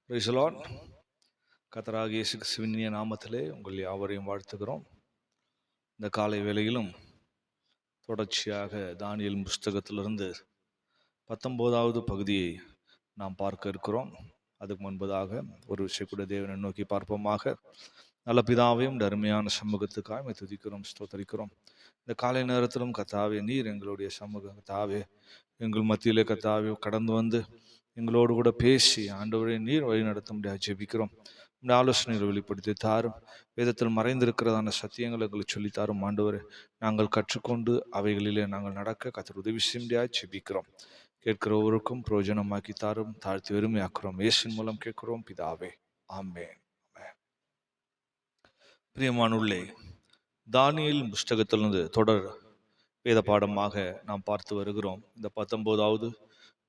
Praise the Lord. கர்த்தராகிய இயேசு கிறிஸ்துவின் இனிய நாமத்திலே உங்கள் யாவரையும் வாழ்த்துகிறோம். இந்த காலை வேளையிலும் தொடர்ச்சியாக தானியேல் புஸ்தகத்திலிருந்து 19வது பகுதியை நாம் பார்க்க இருக்கிறோம். அதுக்கு முன்பதாக ஒரு விஷயம் கூட தேவனை நோக்கி பார்ப்போமாக. நல்ல பிதாவையும் அருமையான சமூகத்துக்காக துதிக்கிறோம், ஸ்தோத்தரிக்கிறோம். இந்த காலை நேரத்திலும் கர்த்தாவே, நீர் எங்களுடைய சமூகம் கர்த்தாவே, எங்கள் மத்தியிலே கர்த்தாவே கடந்து வந்து எங்களோடு கூட பேசி ஆண்டவரே நீர் வழி நடத்த முடியாது ஜெபிக்கிறோம். இந்த ஆலோசனைகளை வெளிப்படுத்தி தாரும். வேதத்தில் மறைந்திருக்கிறதான சத்தியங்களை எங்களுக்கு சொல்லித்தாரும் ஆண்டவரே. நாங்கள் கற்றுக்கொண்டு அவைகளிலே நாங்கள் நடக்க கர்த்தர் உதவி செய்ய முடியாது ஜெபிக்கிறோம். கேட்கிற ஒவ்வொருக்கும் பிரயோஜனமாக்கி தாரும். தாழ்த்தி வெறுமையாக்குறோம். இயேசுவின் மூலம் கேட்கிறோம் பிதாவே, ஆமென். பிரியமானுள்ளே, தானியேல் புஸ்தகத்திலிருந்து தொடர் வேத பாடமாக நாம் பார்த்து வருகிறோம். இந்த 19வது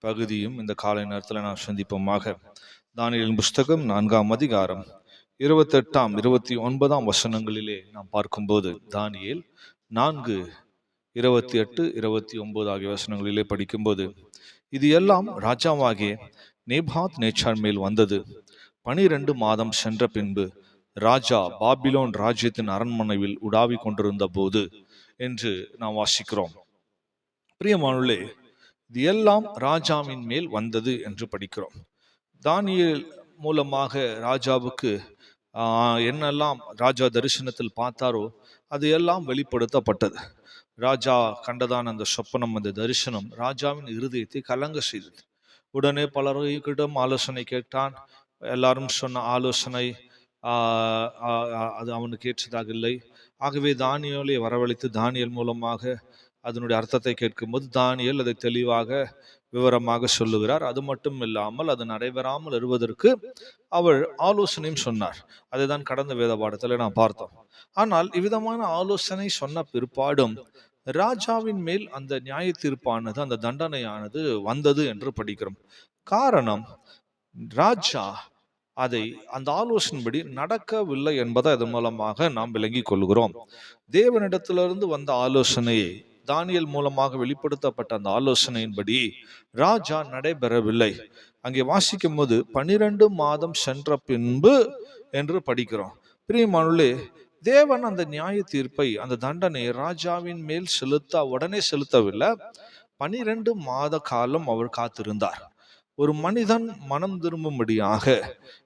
பகுதியும் இந்த காலை நேரத்தில் நாம் சந்திப்போமாக. தானியேல் புஸ்தகம் 4ஆம் அதிகாரம் 28ஆம் 29ஆம் வசனங்களிலே நாம் பார்க்கும்போது, தானியேல் 4:28, 29 ஆகிய வசனங்களிலே படிக்கும்போது, இது எல்லாம் ராஜாவாகிய நேபாத் நேச்சார் மேல் வந்தது. 12 மாதம் சென்ற பின்பு ராஜா பாபிலோன் ராஜ்யத்தின் அரண்மனையில் உலாவி கொண்டிருந்த போது என்று நாம் வாசிக்கிறோம். பிரியமானுள்ளே, இது எல்லாம் ராஜாவின் மேல் வந்தது என்று படிக்கிறோம். தானியேல் மூலமாக ராஜாவுக்கு என்னெல்லாம் ராஜா தரிசனத்தில் பார்த்தாரோ அது எல்லாம் வெளிப்படுத்தப்பட்டது. ராஜா கண்டதான அந்த சொப்பனம், அந்த தரிசனம் ராஜாவின் இருதயத்தை கலங்க செய்தது. உடனே பலரிடம் ஆலோசனை கேட்டான். எல்லாரும் சொன்ன ஆலோசனை அது அவனுக்கு ஏற்றதாக இல்லை. ஆகவே தானியேலை வரவழைத்து தானியேல் மூலமாக அதனுடைய அர்த்தத்தை கேட்கும்போது தானியேல் அதை தெளிவாக விவரமாக சொல்லுகிறார். அது மட்டும் இல்லாமல் அது நடைபெறாமல் இருப்பதற்கு அவர் ஆலோசனையும் சொன்னார். அதை தான் கடந்த வேத பாடத்தில் நாம் பார்த்தோம். ஆனால் இவ்விதமான ஆலோசனை சொன்ன பிற்பாடும் ராஜாவின் மேல் அந்த நியாய தீர்ப்பானது, அந்த தண்டனையானது வந்தது என்று படிக்கிறோம். காரணம், ராஜா அதை அந்த ஆலோசனைப்படி நடக்கவில்லை என்பதை அதன் மூலமாக நாம் விளங்கிக் கொள்கிறோம். தேவனிடத்திலிருந்து வந்த ஆலோசனையை தானியேல் மூலமாக வெளிப்படுத்தப்பட்ட அந்த ஆலோசனையின்படி ராஜா நடைபெறவில்லை. அங்கே வாசிக்கும் போது 12 மாதம் சென்ற பின்பு என்று படிக்கிறோம். பிரியமானுள்ளே, தேவன் அந்த நியாய தீர்ப்பை, அந்த தண்டனை ராஜாவின் மேல் உடனே செலுத்தவில்லை. 12 மாத காலம் அவர் காத்திருந்தார். ஒரு மனிதன் மனம் திரும்பும்படியாக,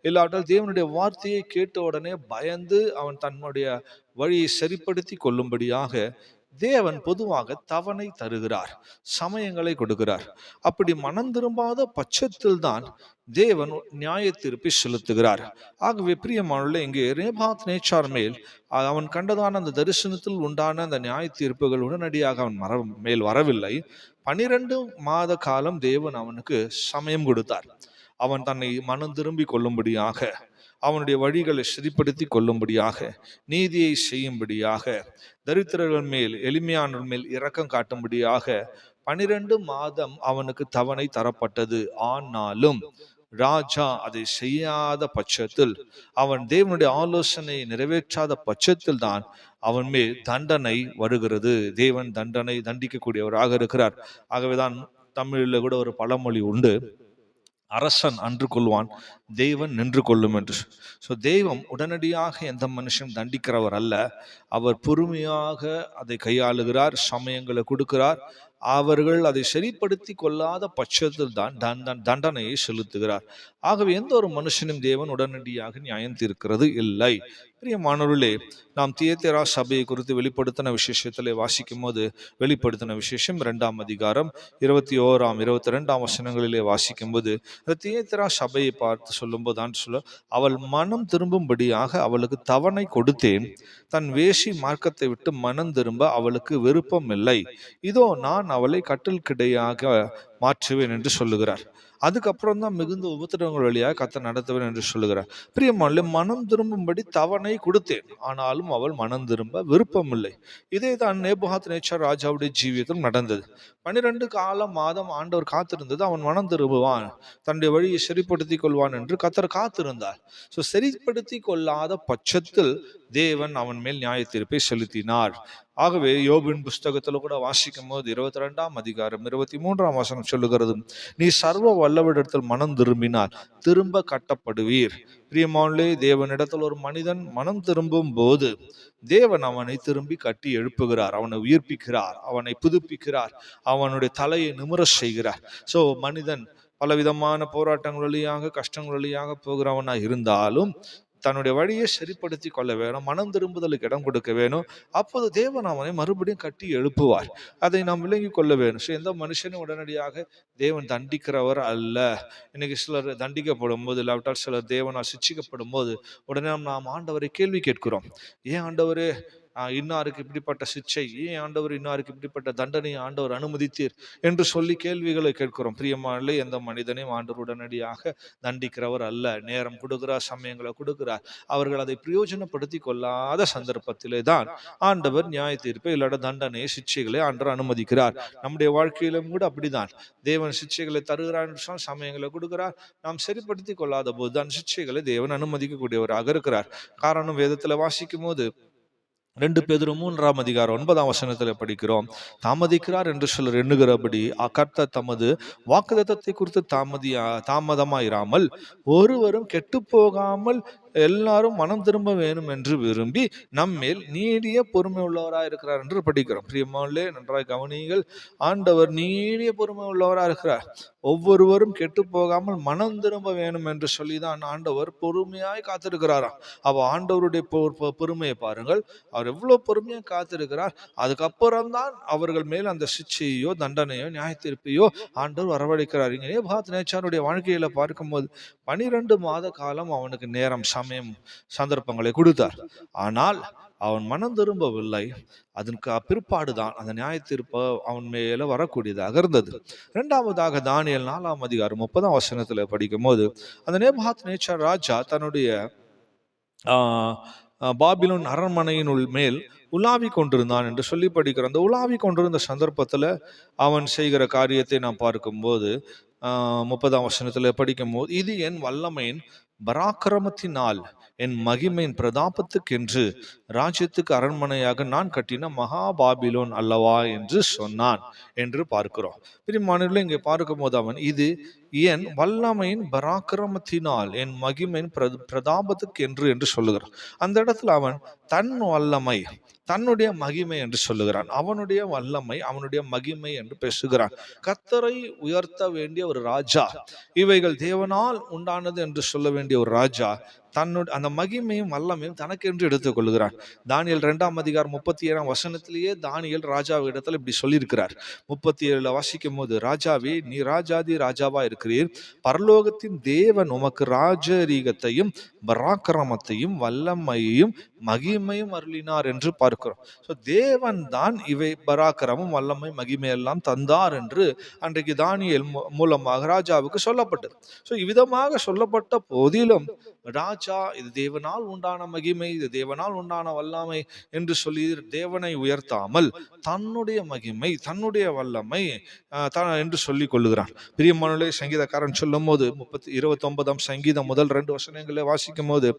இல்லாட்டால் தேவனுடைய வார்த்தையை கேட்ட உடனே பயந்து அவன் தன்னுடைய வழியை சரிப்படுத்தி கொள்ளும்படியாக தேவன் பொதுவாக தவணை தருகிறார், சமயங்களை கொடுக்கிறார். அப்படி மனம் திரும்பாத பட்சத்தில் தான் தேவன் நியாய தீர்ப்பை செலுத்துகிறார். ஆகவே பிரியமானவர்களே, இங்கே நேபாத் நேச்சார் மேல் அவன் கண்டதான அந்த தரிசனத்தில் உண்டான அந்த நியாய தீர்ப்புகள் உடனடியாக அவன் மேல் வரவில்லை. 12 மாத காலம் தேவன் அவனுக்கு சமயம் கொடுத்தார். அவன் தன்னை மனம் திரும்பி கொள்ளும்படியாக, அவனுடைய வழிகளை சரிப்படுத்தி கொள்ளும்படியாக, நீதியை செய்யும்படியாக, தரித்திரர்கள் மேல், எளிமையானவர்கள் மேல் இரக்கம் காட்டும்படியாக 12 மாதம் அவனுக்கு தவணை தரப்பட்டது. ஆனாலும் ராஜா அதை செய்யாத பட்சத்தில், அவன் தேவனுடைய ஆலோசனையை நிறைவேற்றாத பட்சத்தில் தான் அவன் மேல் தண்டனை வருகிறது. தேவன் தண்டிக்கக்கூடியவராக இருக்கிறார். ஆகவேதான் தமிழில் கூட ஒரு பழமொழி உண்டு, அரசன் அன்று கொள்வான், தெய்வன் நின்று கொள்ளும் என்று. ஸோ தெய்வம் உடனடியாக எந்த மனுஷன் தண்டிக்கிறவர் அல்ல. அவர் பொறுமையாக அதை கையாளுகிறார், சமயங்களை கொடுக்கிறார். அவர்கள் அதை சரிப்படுத்தி கொள்ளாத பட்சத்தில் தான் தண்டனையை செலுத்துகிறார். ஆகவே எந்த ஒரு மனுஷனும் தேவன் உடனடியாக நியாயம் தீர்க்கிறது இல்லை. பிரியமானவர்களே, நாம் தியத்தீரா சபையை குறித்து வெளிப்படுத்தின விசேஷத்திலே வாசிக்கும் போது, வெளிப்படுத்தின விசேஷம் 2ஆம் அதிகாரம் 21ஆம் 22ஆம் வசனங்களிலே வாசிக்கும் போது, தியத்தீரா சபையை பார்த்து சொல்லும் போது அவள் மனம் திரும்பும்படியாக அவளுக்கு தவணை கொடுத்தேன். தன் வேசி மார்க்கத்தை விட்டு மனம் திரும்ப அவளுக்கு விருப்பம் இல்லை. இதோ நான் அவளை கட்டில் கிடையாக மாற்றுவேன் என்று சொல்லுகிறார். அதுக்கப்புறம் தான் மிகுந்த உபத்திரவங்கள் வழியாக கர்த்தர் நடத்துவேன் என்று சொல்லுகிறார். பிரியமானவர்களே, மனம் திரும்பும்படி தவணை கொடுத்தேன், ஆனாலும் அவள் மனம் திரும்ப விருப்பம் இல்லை. இதே தான் நேபுகாத் நேச்சார் ராஜாவுடைய ஜீவியத்தில் நடந்தது. 12 மாதம் ஆண்டவர் காத்திருந்தது. அவன் மனம் திரும்புவான், தன்னுடைய வழியை சரிப்படுத்தி கொள்வான் என்று கர்த்தர் காத்திருந்தார். சரிப்படுத்தி கொள்ளாத பட்சத்தில் தேவன் அவன் மேல் நியாய தீர்ப்பை செலுத்தினார். ஆகவே யோபின் புஸ்தகத்துல கூட வாசிக்கும் போது 22 அதிகாரம் 23 சொல்லுகிறது, நீ சர்வ வல்லவரிடத்தில் மனம் திரும்பினால் திரும்ப கட்டப்படுவீர். பிரியமானே, தேவனிடத்தில் ஒரு மனிதன் மனம் திரும்பும் போது தேவன் அவனை திரும்பி கட்டி எழுப்புகிறார், அவனை உயிர்ப்பிக்கிறார், அவனை புதுப்பிக்கிறார், அவனுடைய தலையை நிமிர செய்கிறார். சோ மனிதன் பலவிதமான போராட்டங்கள் வழியாக கஷ்டங்கள் வழியாக போகிறவனா இருந்தாலும் தன்னுடைய வழியை சரிப்படுத்தி கொள்ள வேணும், மனம் திரும்புதலுக்கு இடம் கொடுக்க வேணும். அப்போது தேவன் அவனை மறுபடியும் கட்டி எழுப்புவார். அதை நாம் விளங்கி கொள்ள வேணும். ஸோ எந்த மனுஷனும் உடனடியாக தேவன் தண்டிக்கிறவர் அல்ல. இன்னைக்கு சிலர் தண்டிக்கப்படும் போது, இல்லாவிட்டால் சிலர் தேவனால் சிட்சிக்கப்படும் போது உடனே நாம் ஆண்டவரை கேள்வி கேட்கிறோம். ஏன் ஆண்டவரே இன்னாருக்கு இப்படிப்பட்ட சிச்சை, ஏன் ஆண்டவர் இன்னாருக்கு இப்படிப்பட்ட தண்டனையை ஆண்டவர் அனுமதித்தீர் என்று சொல்லி கேள்விகளை கேட்கிறோம். பிரியமானே, எந்த மனிதனையும் ஆண்டவர் உடனடியாக தண்டிக்கிறவர் அல்ல. நேரம் கொடுக்கிறார், சமயங்களை கொடுக்கிறார். அவர்கள் அதை பிரயோஜனப்படுத்தி கொள்ளாத சந்தர்ப்பத்திலே தான் ஆண்டவர் நியாய தீர்ப்பை இல்லாத தண்டனையை சிச்சைகளை ஆண்டவர் அனுமதிக்கிறார். நம்முடைய வாழ்க்கையிலும் கூட அப்படிதான். தேவன் சிச்சைகளை தருகிறார் என்று சொன்னால் சமயங்களை கொடுக்கிறார். நாம் சரிப்படுத்தி கொள்ளாத போது தான் சிச்சைகளை தேவன் அனுமதிக்கக்கூடியவராக இருக்கிறார். காரணம், வேதத்துல வாசிக்கும் போது 2 பேதுரு 3 படிக்கிறோம், தாமதிக்கிறார் என்று சிலர் எண்ணுகிறபடி கர்த்தர் தமது வாக்குத்தத்தத்தை குறித்து தாமதமாயிராமல் ஒருவரும் கெட்டு போகாமல் எல்லாரும் மனம் திரும்ப வேணும் என்று விரும்பி நம்மேல் நீடிய பொறுமை உள்ளவராக இருக்கிறார் என்று படிக்கிறோம். பிரியமானே, நன்றாய் கவனியுங்கள். ஆண்டவர் நீடிய பொறுமை உள்ளவராக இருக்கிறார். ஒவ்வொருவரும் கெட்டு போகாமல் மனம் திரும்ப வேணும் என்று சொல்லிதான் ஆண்டவர் பொறுமையாய் காத்திருக்கிறாராம். அவ ஆண்டவருடைய பொறுமையை பாருங்கள். அவர் எவ்வளவு பொறுமையா காத்திருக்கிறார். அதுக்கப்புறம் தான் அவர்கள் மேல் அந்த சிச்சையோ தண்டனையோ நியாய தீர்ப்பையோ ஆண்டவர் வரவழைக்கிறார். இங்கே நேபாத் நேச்சாருடைய வாழ்க்கையில பார்க்கும்போது 12 மாத காலம் அவனுக்கு நேரம், சமயம், சந்தர்ப்பங்களை கொடுத்தார். ஆனால் அவன் மனம் திரும்பவில்லை. அதற்கு பிற்பாடுதான் அந்த நியாய தீர்ப்பு அவன் மேல வரக்கூடியதாக இருந்தது. 2வதாக தானியேல் 4 அதிகாரம் 30 படிக்கும் போது அந்த நேபாத் நேச்சார் ராஜா தன்னுடைய பாபிலோன் அரண்மனையினுள் மேல் உலாவி கொண்டிருந்தான் என்று சொல்லி படிக்கிறோம். அந்த உலாவி கொண்டிருந்த சந்தர்ப்பத்துல அவன் செய்கிற காரியத்தை நாம் பார்க்கும்போது 30 படிக்கும் போது, இது என் வல்லமையின் பராக்கிரமத்தினால் என் மகிமையின் பிரதாபத்துக்கென்று ராஜ்யத்துக்கு அரண்மனையாக நான் கட்டின மகா பாபிலோன் அல்லவா என்று சொன்னான் என்று பார்க்கிறோம். பிரியமானவர்களே, இங்கே பார்க்கும் போது அவன் இது என் வல்லமையின் பராக்கிரமத்தினால் என் மகிமையின் பிரதாபத்துக்கு என்று சொல்லுகிறான். அந்த இடத்துல அவன் தன் வல்லமை, தன்னுடைய மகிமை என்று சொல்லுகிறான். அவனுடைய வல்லமை, அவனுடைய மகிமை என்று பேசுகிறான். கர்த்தரை உயர்த்த வேண்டிய ஒரு ராஜா, இவைகள் தேவனால் உண்டானது என்று சொல்ல வேண்டிய ஒரு ராஜா தன்னுடைய அந்த மகிமையும் வல்லமையும் தனக்கென்று எடுத்துக் கொள்கிறான். தானியேல் 2 அதிகாரம் 37 தானியேல் ராஜாவிடத்தில் இப்படி சொல்லியிருக்கிறார். 37 வாசிக்கும் போது, ராஜாவே, நீ ராஜாதி ராஜாவா இருக்கிறீர். பரலோகத்தின் தேவன் உமக்கு ராஜரீகத்தையும் பராக்கிரமத்தையும் வல்லமையையும் மகிமையும் அருளினார் என்று பார்க்கிறோம். ஸோ தேவன் தான் இவை பராக்கிரமம், வல்லமை, மகிமை எல்லாம் தந்தார் என்று அன்றைக்கு தானியேல் மூலமாக ராஜாவுக்கு சொல்லப்பட்டது. ஸோ இவ்விதமாக சொல்லப்பட்ட போதிலும் ராஜா இது தேவனால் உண்டான மகிமை, இது தேவனால் உண்டான வல்லமை என்று சொல்லி தேவனை உயர்த்தாமல் தன்னுடைய மகிமை, தன்னுடைய வல்லமை என்று சொல்லிக் கொள்ளுகிறான். பிரியமானவர்களே, சங்கீதக்காரன் சொல்லும் போது 29 சங்கீதம் முதல் 2 வசனங்களை வாசிக்கும் போது,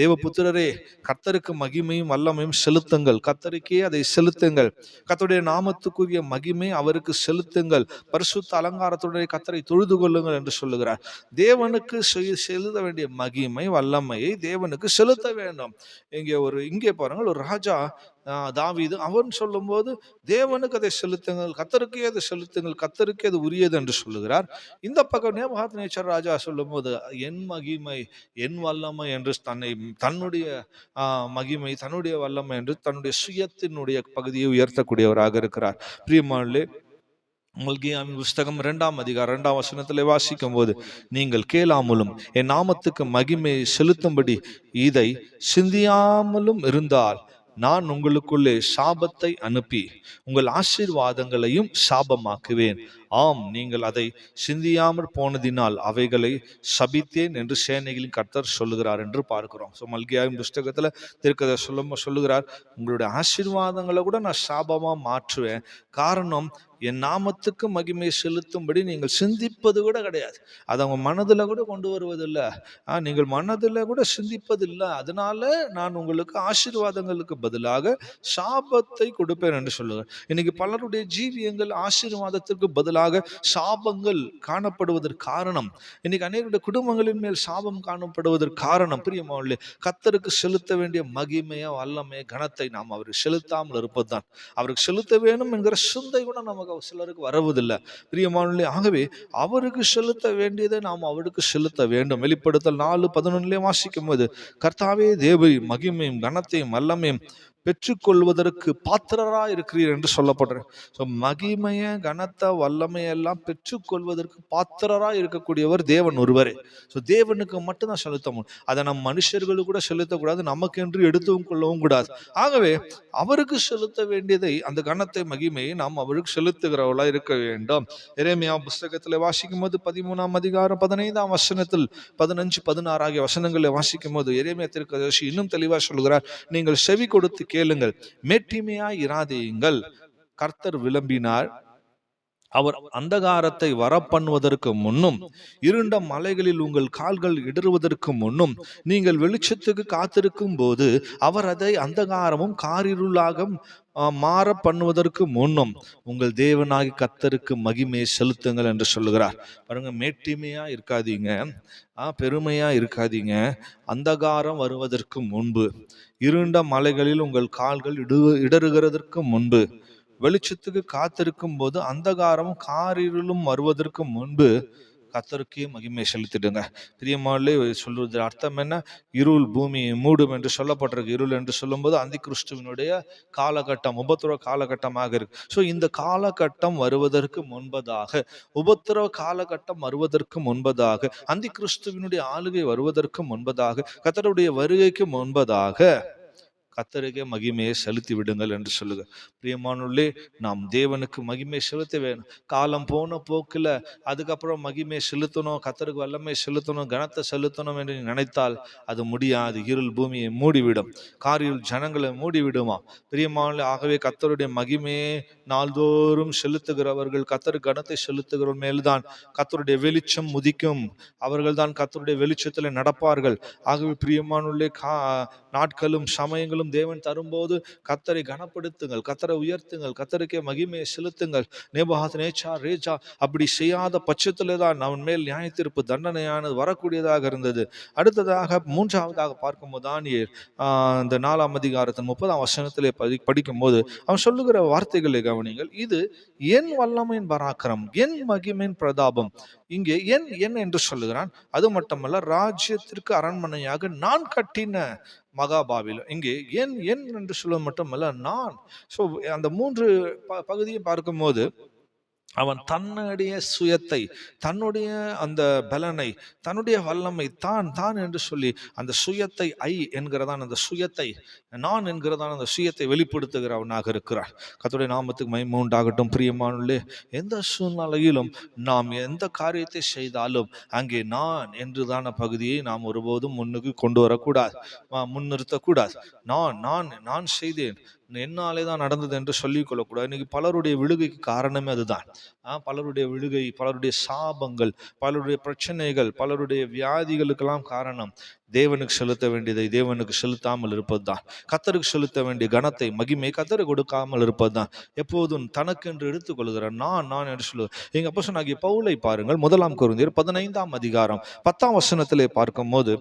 தேவபுத்திரரே, கர்த்தருக்கு மகிமையும் வல்லமையும் செலுத்துங்கள், கர்த்தருக்கே அதை செலுத்துங்கள், கர்த்தருடைய நாமத்துக்குரிய மகிமை அவருக்கு செலுத்துங்கள், பரிசுத்த அலங்காரத்துடைய கர்த்தரை தொழுது கொள்ளுங்கள் என்று சொல்லுகிறார். தேவனுக்கு செலுத்த வேண்டிய மகிமை, வல்லமையை தேவனுக்கு செலுத்த வேண்டும். இங்கே பாருங்கள், ஒரு ராஜா தாவீது அவன் சொல்லும் போது தேவனுக்கு அதை செலுத்துங்கள், கர்த்தருக்கே அதை செலுத்துங்கள், கர்த்தருக்கே அது உரியது என்று சொல்லுகிறார். இந்த பக்கம் நேபாத் நேச்சார் ராஜா சொல்லும் போது என் மகிமை, என் வல்லமை என்று தன்னுடைய மகிமை, தன்னுடைய வல்லமை என்று தன்னுடைய சுயத்தினுடைய பகுதியை உயர்த்தக்கூடியவராக இருக்கிறார். பிரியமானவர்களே, மல்கியாவின் புஸ்தகம் 2 அதிகாரம் 2 வாசிக்கும் போது, நீங்கள் கேளாமலும் என் நாமத்துக்கு மகிமையை செலுத்தும்படி இதை சிந்தியாமலும் இருந்தால் நான் உங்களுக்குள்ளே சாபத்தை அனுப்பி உங்கள் ஆசீர்வாதங்களையும் சாபமாக்குவேன். ஆம், நீங்கள் அதை சிந்தியாமற் போனதினால் அவைகளை சபித்தேன் என்று சேனைகளின் கர்த்தர் சொல்லுகிறார் என்று பார்க்கிறோம். ஸோ மல்கியாவின் புஸ்தகத்துல சொல்லுகிறார், உங்களுடைய ஆசீர்வாதங்களை கூட நான் சாபமா மாற்றுவேன். காரணம், என் நாமத்துக்கு மகிமை செலுத்தும்படி நீங்கள் சிந்திப்பது கூட கிடையாது. அதை அவங்க மனதில் கூட கொண்டு வருவதில்லை. நீங்கள் மனதில் கூட சிந்திப்பதில்லை. அதனால நான் உங்களுக்கு ஆசீர்வாதங்களுக்கு பதிலாக சாபத்தை கொடுப்பேன் என்று சொல்லுவேன். இன்னைக்கு பலருடைய ஜீவியங்கள் ஆசீர்வாதத்திற்கு பதிலாக சாபங்கள் காணப்படுவதற்கு காரணம், இன்னைக்கு அநேகருடைய குடும்பங்களின் மேல் சாபம் காணப்படுவதற்கு காரணம், பிரியமானவர்களே, கர்த்தருக்கு செலுத்த வேண்டிய மகிமைய வல்லமை கனத்தை நாம் அவருக்கு செலுத்தாமல் இருப்பதுதான். அவருக்கு செலுத்த வேணும் என்கிற சிந்தை கூட நமக்கு சிலருக்கு வரவதில்லை, பிரியமானவர்களே. ஆகவே அவருக்கு செலுத்த வேண்டியதை நாம் அவருக்கு செலுத்த வேண்டும். வெளிப்படுத்தல் 4:11 வாசிக்கும் போது, கர்த்தாவே தேவை மகிமையும் கனத்தையும் வல்லமையும் பெற்றுக்கொள்வதற்கு பாத்திரரா இருக்கிறீர் என்று சொல்லப்படுற. ஸோ மகிமைய கனத்த வல்லமையெல்லாம் பெற்றுக்கொள்வதற்கு பாத்திரரா இருக்கக்கூடியவர் தேவன் ஒருவரே. ஸோ தேவனுக்கு மட்டும்தான் செலுத்த முடியும். அதை நம் மனுஷர்களுக்கு கூட செலுத்தக்கூடாது, நமக்கென்று எடுத்தும் கொள்ளவும் கூடாது. ஆகவே அவருக்கு செலுத்த வேண்டியதை, அந்த கனத்தை மகிமையை நாம் அவருக்கு செலுத்துகிறவர்களா இருக்க வேண்டும். எரேமியா புஸ்தகத்தில் வாசிக்கும் போது 13ஆம் அதிகாரம் 15ஆம் வசனத்தில் 15, 16 ஆகிய வசனங்களை வாசிக்கும் போது எரேமியா தீர்க்கதரிசி இன்னும் தெளிவாக சொல்கிறார், நீங்கள் செவி கொடுத்து கேளுங்கள், மேட்டிமையாய் இராதேயுங்கள். கர்த்தர் விளம்பினார், அவர் அந்தகாரத்தை வரப்பண்ணுவதற்கு முன்னும் இருண்ட மலைகளில் உங்கள் கால்கள் இடறுவதற்கு முன்னும் நீங்கள் வெளிச்சத்துக்கு காத்திருக்கும் போது அவர் அதை அந்தகாரமும் காரிருளாக மாற பண்ணுவதற்கு முன்னும் உங்கள் தேவனாகி கர்த்தருக்கு மகிமையை செலுத்துங்கள் என்று சொல்லுகிறார். பாருங்க, மேட்டிமையா இருக்காதீங்க, பெருமையா இருக்காதீங்க. அந்தகாரம் வருவதற்கு முன்பு, இருண்ட மலைகளில் உங்கள் கால்கள் இடறுகிறதற்கு முன்பு, வெளிச்சத்துக்கு காத்திருக்கும் போது அந்தகாரமும் காரிருளும் வருவதற்கு முன்பு கர்த்தருக்கே மகிமை செலுத்திடுங்க. பிரியமானே, சொல்வது அர்த்தம் என்ன? இருள் பூமியை மூடும் என்று சொல்லப்பட்டிருக்கு. இருள் என்று சொல்லும் போது அந்தி கிறிஸ்துவனுடைய காலகட்டம், உபத்திரவ காலகட்டமாக இருக்கு. ஸோ இந்த காலகட்டம் வருவதற்கு முன்பதாக, உபத்திரவ காலகட்டம் வருவதற்கு முன்பதாக, அந்தி கிறிஸ்துவனுடைய ஆளுகை வருவதற்கு முன்பதாக, கர்த்தருடைய வருகைக்கு முன்பதாக கர்த்தருக்கே மகிமையை செலுத்தி விடுங்கள் என்று சொல்லுங்க. பிரியமானவர்களே, நாம் தேவனுக்கு மகிமை செலுத்த வேணும். காலம் போன போக்கில் அதுக்கப்புறம் மகிமை செலுத்தணும், கர்த்தருக்கு வல்லமை செலுத்தணும், கனத்தை செலுத்தணும் என்று நினைத்தால் அது முடியாது. இருள் பூமியை மூடிவிடும், காரிருள் ஜனங்களை மூடிவிடுமா. பிரியமானவர்களே, ஆகவே கர்த்தருடைய மகிமையை நாள்தோறும் செலுத்துகிறவர்கள், கர்த்தருக்கு கனத்தை செலுத்துகிறவர்கள் மேல்தான் கர்த்தருடைய வெளிச்சம் உதிக்கும். அவர்கள் தான் கர்த்தருடைய வெளிச்சத்தில் நடப்பார்கள். ஆகவே பிரியமானவர்களே, நாட்களும் சமயங்களும் தேவன் தரும்போது கர்த்தரை கனப்படுத்துங்கள், கர்த்தரை உயர்த்துங்கள், கர்த்தருக்கே மகிமையை செலுத்துங்கள். நேபுகாத்நேச்சார் ராஜா அப்படி செய்யாத பட்சத்திலே தான் அவன் மேல் நியாயத்தீர்ப்பு தண்டனையானது வரக்கூடியதாக இருந்தது. அடுத்ததாக மூன்றாவதாக பார்க்கும்போது தானியேல் இந்த 4ஆம் அதிகாரத்தின் 30ஆம் வசனத்திலே படிக்கும் போது அவன் சொல்லுகிற வார்த்தைகளை கவனிங்கள். இது என் வல்லமையின் பராக்கிரம், என் மகிமையின் பிரதாபம். இங்கே என் என்று சொல்லுகிறான். அது மட்டுமல்ல, ராஜ்யத்திற்கு அரண்மனையாக நான் கட்டின மகாபாபிலோன். இங்கே என் என்று சொல்வது மட்டுமல்ல, நான். ஸோ அந்த 3 பகுதியை பார்க்கும்போது அவன் தன்னுடைய சுயத்தை, தன்னுடைய அந்த பலனை, தன்னுடைய வல்லமை தான் என்று சொல்லி அந்த சுயத்தை, என்கிறதான அந்த சுயத்தை, நான் என்கிறதான அந்த சுயத்தை வெளிப்படுத்துகிறவனாக இருக்கிறார். கர்த்தருடைய நாமத்துக்கு மகிமை உண்டாகட்டும். பிரியமானவர்களே, எந்த சூழ்நிலையிலும் நாம் எந்த காரியத்தை செய்தாலும் அங்கே நான் என்றுதான பகுதியை நாம் ஒருபோதும் முன்னுக்கு கொண்டு வரக்கூடாது, முன்னிறுத்தக்கூடாது. நான் செய்தேன், என்னாலே தான் நடந்தது என்று சொல்லிக் கொள்ளக்கூடாது. இன்னைக்கு பலருடைய விழுகைக்கு காரணமே அதுதான். பலருடைய விழுகை, பலருடைய சாபங்கள், பலருடைய பிரச்சனைகள், பலருடைய வியாதிகளுக்கெல்லாம் காரணம் தேவனுக்கு செலுத்த வேண்டியதை தேவனுக்கு செலுத்தாமல் இருப்பது தான். கர்த்தருக்கு செலுத்த வேண்டிய கனத்தை, மகிமை கர்த்தருக்கு கொடுக்காமல் இருப்பது தான். எப்போதும் தனக்கென்று எடுத்துக்கொள்கிற நான் என்று சொல்லுவது. எங்க அப்போஸ்தலனாகிய பவுலை பாருங்கள், 1 கொரிந்தியர் 15ஆம் அதிகாரம் 10ஆம் வசனத்திலே பார்க்கும் போது,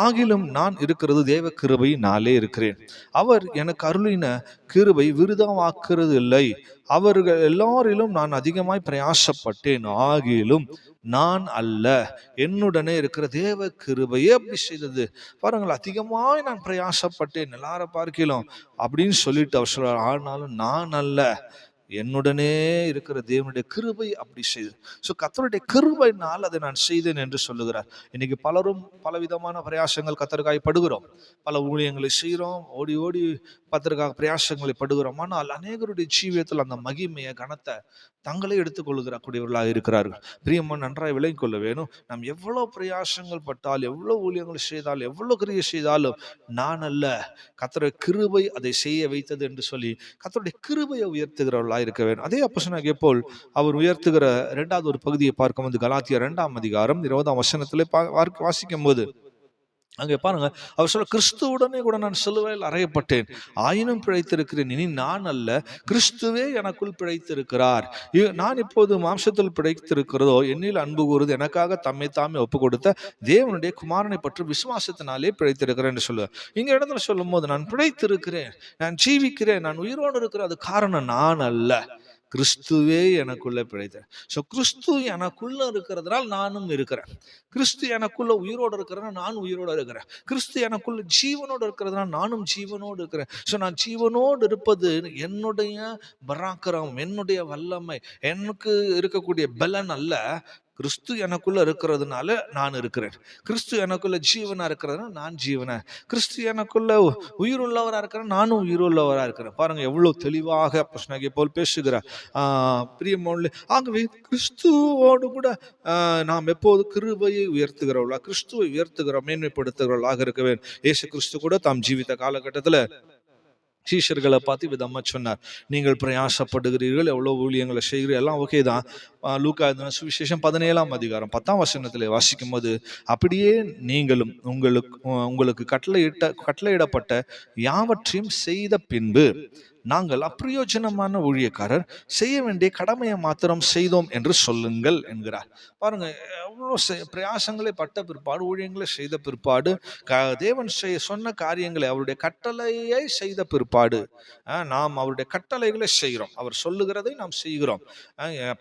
ஆகிலும் நான் இருக்கிறது தேவ கிருபையினாலே இருக்கிறேன். அவர் எனக்கு அருளின கிருபை விருதாவாக்குறது இல்லை. அவர்கள் எல்லாரிலும் நான் அதிகமாய் பிரயாசப்பட்டேன், ஆகிலும் நான் அல்ல, என்னுடனே இருக்கிற தேவ கிருபையே அப்படி செய்தது. பாருங்கள், அதிகமாய் நான் பிரயாசப்பட்டேன் எல்லார பார்க்கலாம் அப்படின்னு சொல்லிட்டு அவர் சொல்றார். ஆனாலும் நான் அல்ல, என்னுடனே இருக்கிற தேவனுடைய கிருபை அப்படி செய்து. ஸோ கர்த்தருடைய கிருபையினால் அதை நான் செய்தேன் என்று சொல்லுகிறார். இன்னைக்கு பலரும் பலவிதமான பிரயாசங்கள் கர்த்தருக்காய் படுகிறோம், பல ஊழியங்களை செய்கிறோம், ஓடி ஓடி கர்த்தருக்காக பிரயாசங்களை படுகிறோம். ஆனால் அநேகருடைய ஜீவியத்தில் அந்த மகிமையை கனத்தை தங்களே எடுத்துக்கொள்ளுகிறக்கூடியவர்களாக இருக்கிறார்கள். பிரியமான நன்றாய் விளங்கிக் கொள்ள வேணும். நாம் எவ்வளோ பிரயாசங்கள் பட்டால், எவ்வளோ ஊழியங்கள் செய்தால், எவ்வளோ கிரியை செய்தாலும் நான் அல்ல, கர்த்தருடைய கிருபை அதை செய்ய வைத்தது என்று சொல்லி கர்த்தருடைய கிருபையை உயர்த்துகிறவர்களாக இருக்க வேண்டும். அதே அப்போஸ்தலனாகிய பவுல் அவர் உயர்த்துகிற இரண்டாவது ஒரு பகுதியை பார்க்கும்போது கலாத்தியர் 2ஆம் அதிகாரம் 20ஆம் வசனத்திலே வாசிக்கும் போது அங்கே பாருங்க, அவர் சொல்ல, கிறிஸ்துவுடனே கூட நான் சிலுவையில் அறையப்பட்டேன், ஆயினும் பிழைத்திருக்கிறேன், இனி நான் அல்ல, கிறிஸ்துவே எனக்குள் பிழைத்திருக்கிறார். நான் இப்போது மாம்சத்தில் பிழைத்திருக்கிறதோ என்னில் அன்பு கூறுவது எனக்காக தம்மை தாமே ஒப்பு கொடுத்த தேவனுடைய குமாரனை பற்றி விசுவாசத்தினாலே பிழைத்திருக்கிறேன் என்று சொல்லுவார். இங்க இடத்துல சொல்லும் போது நான் பிழைத்திருக்கிறேன், நான் ஜீவிக்கிறேன், நான் உயிரோடு இருக்கிறேன், அது காரணம் நான் அல்ல, கிறிஸ்துவே எனக்குள்ள பிழைத்தேன். ஸோ கிறிஸ்து எனக்குள்ள இருக்கிறதுனால நானும் இருக்கிறேன். கிறிஸ்து எனக்குள்ள உயிரோடு இருக்கிறதுனால நானும் உயிரோடு இருக்கிறேன். கிறிஸ்து எனக்குள்ள ஜீவனோடு இருக்கிறதுனால நானும் ஜீவனோடு இருக்கிறேன். ஸோ நான் ஜீவனோடு இருப்பது என்னுடைய பராக்கிரம், என்னுடைய வல்லமை, எனக்கு இருக்கக்கூடிய பலன் அல்ல, கிறிஸ்து எனக்குள்ள இருக்கிறதுனால நான் இருக்கிறேன். கிறிஸ்து எனக்குள்ள ஜீவனா இருக்கிறதுனால நான் ஜீவன, கிறிஸ்து எனக்குள்ள உயிருள்ளவரா இருக்கிறேன், நானும் உயிருள்ளவரா இருக்கிறேன். பாருங்க எவ்வளவு தெளிவாக அப்போஸ்தலனாகிய பவுல் பேசுகிறார். பிரியமானவர்களே, ஆகவே கிறிஸ்துவோடு கூட நாம் எப்போது கிருபையை உயர்த்துகிறவர்களா, கிறிஸ்துவை உயர்த்துகிறோம், மேன்மைப்படுத்துகிறவர்களாக இருக்க வேண்டும். இயேசு கிறிஸ்து கூட தாம் ஜீவித்த காலகட்டத்தில் சீஷர்களை பார்த்து விதமா சொன்னார், நீங்கள் பிரயாசப்படுகிறீர்கள், எவ்வளவு ஊழியங்களை செய்கிறீர்கள், எல்லாம் ஓகே தான். லூக்கா சுவிசேஷம் 17ஆம் அதிகாரம் 10ஆம் வசனத்திலே வாசிக்கும் போது, அப்படியே நீங்களும் உங்களுக்கு கட்டளையிடப்பட்ட யாவற்றையும் செய்த பின்பு நாங்கள் அப்பிரயோஜனமான ஊழியக்காரர், செய்ய வேண்டிய கடமையை மாத்திரம் செய்தோம் என்று சொல்லுங்கள் என்கிறார். பாருங்க, எவ்வளோ பிரயாசங்களை பட்ட பிற்பாடு, ஊழியங்களை செய்த பிற்பாடு, தேவன் சொன்ன காரியங்களை, அவருடைய கட்டளையை செய்த பிற்பாடு நாம் அவருடைய கட்டளைகளை செய்கிறோம், அவர் சொல்லுகிறதை நாம் செய்கிறோம்.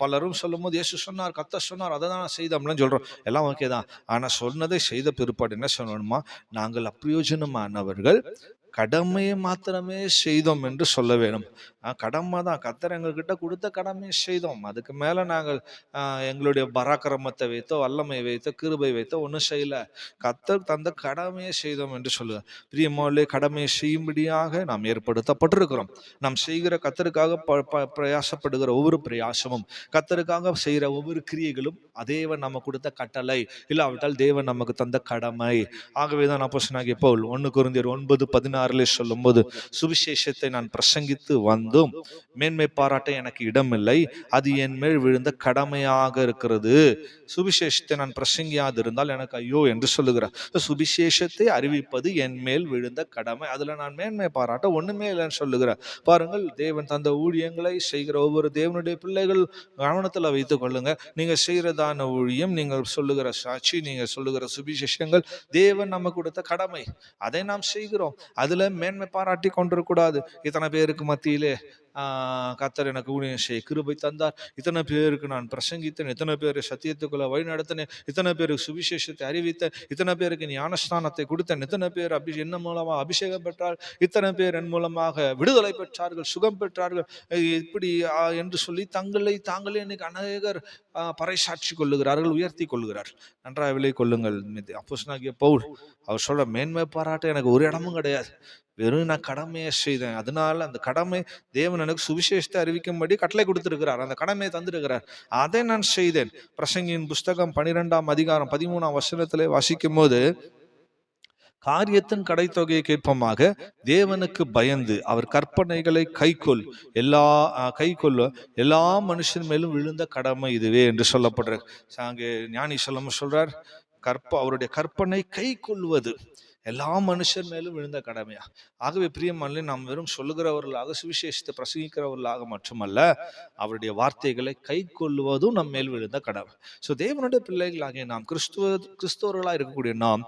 பலரும் சொல்லும் போது இயேசு சொன்னார், கர்த்தர் சொன்னார், அதை தான் செய்தோம்னு சொல்றோம், எல்லாம் ஓகே தான். ஆனா சொன்னதை செய்த பிற்பாடு என்ன சொல்லணுமா, நாங்கள் அப்பிரயோஜனமானவர்கள், கடமையை மாத்திரமே செய்தோம் என்று சொல்ல வேணும். கடமை தான், கர்த்தர் எங்ககிட்ட கொடுத்த கடமையை செய்தோம், அதுக்கு மேல நாங்கள் எங்களுடைய பராக்கிரமத்தை வைத்தோ, வல்லமையை வைத்தோ, கிருபை வைத்தோ ஒன்றும் செய்யல, கர்த்தர் தந்த கடமையை செய்தோம் என்று சொல்லுவார். பிரியமானவர்களே, கடமையை செய்யும்படியாக நாம் ஏற்படுத்தப்பட்டிருக்கிறோம். நாம் செய்கிற கர்த்தருக்காக பிரயாசப்படுகிற ஒவ்வொரு பிரயாசமும், கர்த்தருக்காக செய்கிற ஒவ்வொரு கிரியைகளும் தேவன் நம்ம கொடுத்த கட்டளை, இல்லாவிட்டால் தேவன் நமக்கு தந்த கடமை. ஆகவேதான் அப்போஸ்தலனாகிய பவுல் 1 கொரிந்தியர் 9:16 சொல்லும் போது, சுவிசேஷத்தை நான் பிரசங்கித்து வந்தும் மேன்மை பாராட்ட எனக்கு இடமில்லை, அது என் மேல் விழுந்த கடமையாக இருக்கிறது. சுவிசேஷத்தை நான் பிரசங்கியாது இருந்தால் எனக்கு ஐயோ என்று சொல்லுகிறார். சுவிசேஷத்தை அறிவிப்பது என் மேல் விழுந்த கடமை, அதுல நான் மேன்மை பாராட்ட ஒண்ணுமே இல்லைன்னு சொல்லுகிறார். பாருங்கள், தேவன் தந்த ஊழியங்களை செய்கிற ஒவ்வொரு தேவனுடைய பிள்ளைகள் கவனத்துல வைத்துக் கொள்ளுங்க. நீங்க செய்யறதான ஊழியம், நீங்கள் சொல்லுகிற சாட்சி, நீங்க சொல்லுகிற சுவிசேஷங்கள் தேவன் நமக்கு கொடுத்த கடமை, அதை நாம் செய்கிறோம். அதுல மேன்மை பாராட்டி கொண்டிருக்கூடாது. இத்தனை பேருக்கு மத்தியிலே கர்த்தர் எனக்கு ஊழியம் செய்ய கிருபை தந்தார், இத்தனை பேருக்கு நான் பிரசங்கித்தேன், இத்தனை பேர் சத்தியத்துக்குள்ள வழி நடத்தினேன், இத்தனை பேருக்கு சுவிசேஷத்தை அறிவித்தேன், இத்தனை பேருக்கு ஞானஸ்தானத்தை கொடுத்தேன், இத்தனை பேர் என்ன மூலமாக அபிஷேகம் பெற்றார், இத்தனை பேர் என் மூலமாக விடுதலை பெற்றார்கள், சுகம் பெற்றார்கள், இப்படி என்று சொல்லி தாங்களே இன்னைக்கு அநேகர் பறைசாட்சி கொள்ளுகிறார்கள், உயர்த்தி கொள்ளுகிறார்கள். நன்றாக விலை கொள்ளுங்கள். அப்போஸ்தலனாகிய பவுல் அவர் சொல்ற, மேன்மை பாராட்ட எனக்கு ஒரு இடமும் கிடையாது, வெறும் நான் கடமையை செய்தேன். அதனால அந்த கடமை, தேவன் எனக்கு சுவிசேஷத்தை அறிவிக்கும்படி கட்டளை கொடுத்திருக்கிறார், அந்த கடமையை தந்திருக்கிறார், அதை நான் செய்தேன். பிரசங்கியின் புஸ்தகம் 12ஆம் அதிகாரம் 13ஆம் வசனத்திலே வாசிக்கும் போது, காரியத்தின் கடைத்தொகையை கேட்பமாக தேவனுக்கு பயந்து அவர் கற்பனைகளை கைக்கொள்ள எல்லா மனுஷன் மேலும் விழுந்த கடமை இதுவே என்று சொல்லப்படுற. அங்கே ஞானி சொல்றார், அவருடைய கற்பனை கை கொள்வது எல்லா மனுஷர் மேலும் விழுந்த கடமையா. ஆகவே பிரியமானவர்களே, நாம் வெறும் சொல்லுகிறவர்களாக, சுவிசேஷத்தை பிரசங்கிக்கிறவர்களாக மட்டுமல்ல, அவருடைய வார்த்தைகளை கை கொள்வதும் நம் மேல் விழுந்த கடமை. ஸோ தேவனுடைய பிள்ளைகளாகிய நாம், கிறிஸ்தவர்களாக இருக்கக்கூடிய நாம்,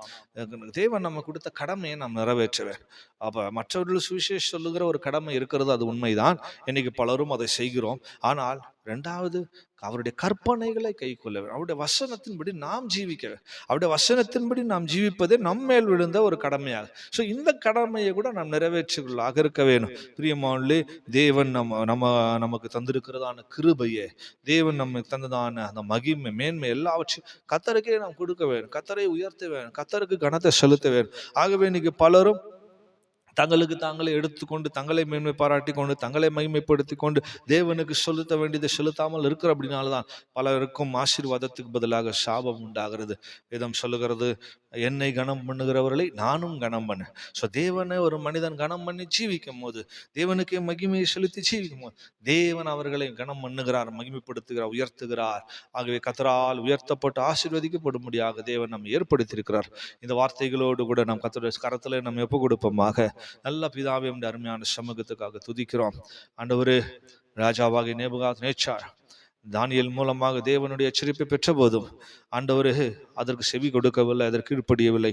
தேவன் நம்ம கொடுத்த கடமையை நாம் நிறைவேற்றுவேன். அப்போ மற்றவர்கள் சுவிசேஷம் சொல்லுகிற ஒரு கடமை இருக்கிறது, அது உண்மைதான். இன்னைக்கு பலரும் அதை செய்கிறோம். ஆனால் இரண்டாவது அவருடைய கற்பனைகளை கைக்கொள்ள வேண்டும். அவருடைய வசனத்தின்படி நாம் ஜீவிக்க வேண்டும். அவருடைய வசனத்தின்படி நாம் ஜீவிப்பதே நம்மேல் விழுந்த ஒரு கடமையாக. ஸோ இந்த கடமையை கூட நாம் நிறைவேற்றுகளாக இருக்க வேணும். பிரியமானே, தேவன் நமக்கு தந்திருக்கிறதான கிருபையை, தேவன் நமக்கு தந்ததான அந்த மகிமை, மேன்மை எல்லாவற்றையும் கர்த்தருக்கே நாம் கொடுக்க வேண்டும். கர்த்தரை உயர்த்த வேண்டும். கர்த்தருக்கு கனத்தை செலுத்த வேண்டும். ஆகவே இன்னைக்கு பலரும் தங்களுக்கு தாங்களே எடுத்துக்கொண்டு, தங்களை மேன்மை பாராட்டி கொண்டு, தங்களை மகிமைப்படுத்தி கொண்டு, தேவனுக்கு செலுத்த வேண்டியதை செலுத்தாமல் இருக்கிற அப்படின்னால்தான் பலருக்கும் ஆசீர்வாதத்துக்கு பதிலாக சாபம் உண்டாகிறது. வேதம் சொல்லுகிறது, என்னை கனம் பண்ணுகிறவர்களை நானும் கனம் பண்ணேன். ஸோ தேவனை ஒரு மனிதன் கனம் பண்ணி ஜீவிக்கும் போது, தேவனுக்கே மகிமையை செலுத்தி ஜீவிக்கும் போது, தேவன் அவர்களை கனம் பண்ணுகிறார், மகிமைப்படுத்துகிறார், உயர்த்துகிறார். ஆகவே கர்த்தரால் உயர்த்தப்பட்டு ஆசீர்வதிக்கப்படும்படியாக தேவன் நம்ம ஏற்படுத்தியிருக்கிறார். இந்த வார்த்தைகளோடு கூட நாம் கர்த்தருடைய கரத்தில் நம்ம ஒப்பு கொடுப்போமாக. நல்ல பிதாவே, உம்முடைய அருமையான சமூகத்துக்காக துதிக்கிறோம். ஆண்டவரே, ராஜாவாகிய நேபுகாத்நேச்சார் தானியேல் மூலமாக தேவனுடைய எச்சரிப்பை பெற்ற போதும் ஆண்டவரே அதற்கு செவி கொடுக்கவில்லை, அதற்கு கீழ்ப்படியவில்லை.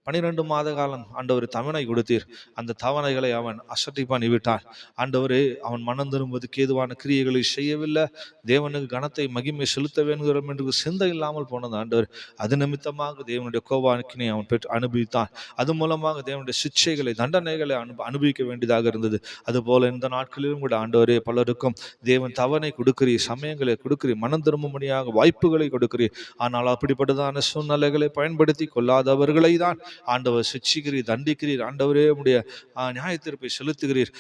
12 மாத காலம் ஆண்டவர் தவணை கொடுத்தீர். அந்த தவணைகளை அவன் அசட்டை பண்ணி விட்டான். ஆண்டவரே, அவன் மனம் திரும்புவதற்கு ஏதுவான கிரியைகளை செய்யவில்லை. தேவனுக்கு கனத்தை மகிமை செலுத்த வேண்டும் என்று சிந்தை இல்லாமல் போனது ஆண்டவர். அது நிமித்தமாக தேவனுடைய கோபாக்கினை அவன் பெற்று அனுபவித்தான். அது மூலமாக தேவனுடைய சிக்ஷைகளை, தண்டனைகளை அனுபவிக்க வேண்டியதாக இருந்தது. அதுபோல இந்த நாட்களிலும் கூட ஆண்டவரே, பலருக்கும் தேவன் தவணை கொடுக்கிறீர், சமயங்களை கொடுக்கிறீர், மனம் திரும்பும்படியாக வாய்ப்புகளை கொடுக்கிறீர். ஆனால் அப்படிப்பட்டதான சூழ்நிலைகளை பயன்படுத்தி கொள்ளாதவர்களை தான் ஆண்டவர் சிட்சிக்கிறீர், தண்டிக்கிறீர். ஆண்டவரே, உடைய நியாயத்தீர்ப்பை செலுத்துகிறீர்.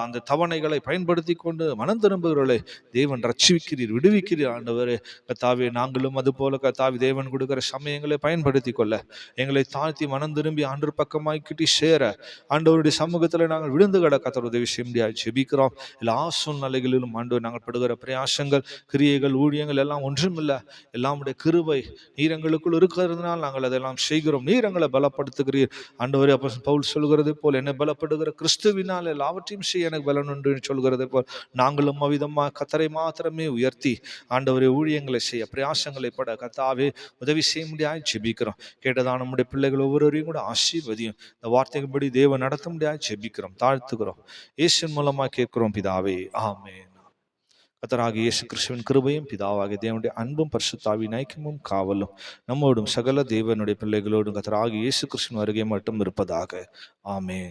அந்த தவணைகளை பயன்படுத்தி கொண்டு மனம் திரும்புகிறவர்களை தேவன் ரட்சிக்கிறீர், விடுவிக்கிறீர். ஆண்டவரே, கர்த்தாவே, நாங்களும் அது போல கர்த்தாவே தேவன் கொடுக்கிற சமயங்களை பயன்படுத்தி கொள்ள, எங்களை தாழ்த்தி மனம் திரும்பி ஆண்டவர் பக்கமாய் கிட்டி சேர, ஆண்டவருடைய சமூகத்தில் நாங்கள் விழுந்து கிட கர்த்தர் உதவி செய்ய முடியாது ஜெபிக்கிறோம். எல்லா சூழ்நிலைகளிலும் ஆண்டவர் நாங்கள் படுகிற பிரயாசங்கள், கிரியைகள், ஊழியங்கள் எல்லாம் ஒன்றுமில்லை, எல்லாம் உடைய கிருபை. நீர் எங்களுக்குள் இருக்கிறதுனால் நாங்கள் அதெல்லாம் செய்கிறோம். நீர் எங்களை பலப்படுத்துகிறீர். ஆண்டவரே, அப்போ பவுல் சொல்கிறது போல், என்னை பலப்படுகிற கிறிஸ்துவினால் எல்லாவற்றையும் செய்ய எனக்கு பலன் உண்டு சொல்கிறது போல், நாங்களும் அவ்விதமாக கர்த்தரை மாத்திரமே உயர்த்தி ஆண்டவரே ஊழியங்களை செய்ய, பிரயாசங்களை பட கர்த்தாவே உதவி செய்ய முடியாது ஜெபிக்கிறோம். கேட்டதான் நம்முடைய பிள்ளைகள் ஒவ்வொருவரையும் கூட ஆசீர்வதியும். இந்த வார்த்தைக்கும்படி தேவன் நடத்த முடியாது ஜெபிக்கிறோம், தாழ்த்துக்கிறோம். இயேசுவின் மூலமாக கேட்கிறோம் பிதாவே, ஆமென். கர்த்தராகிய இயேசு கிறிஸ்துவின் கிருபையும் பிதாவாகிய தேவனுடைய அன்பும் பரிசுத்தாவின் ஐக்கியமும் காவலும் நம்மோடும் சகல தேவனுடைய பிள்ளைகளோடும் கர்த்தராகிய இயேசு கிறிஸ்துவின் வருகை மட்டும் இருப்பதாக. ஆமென்.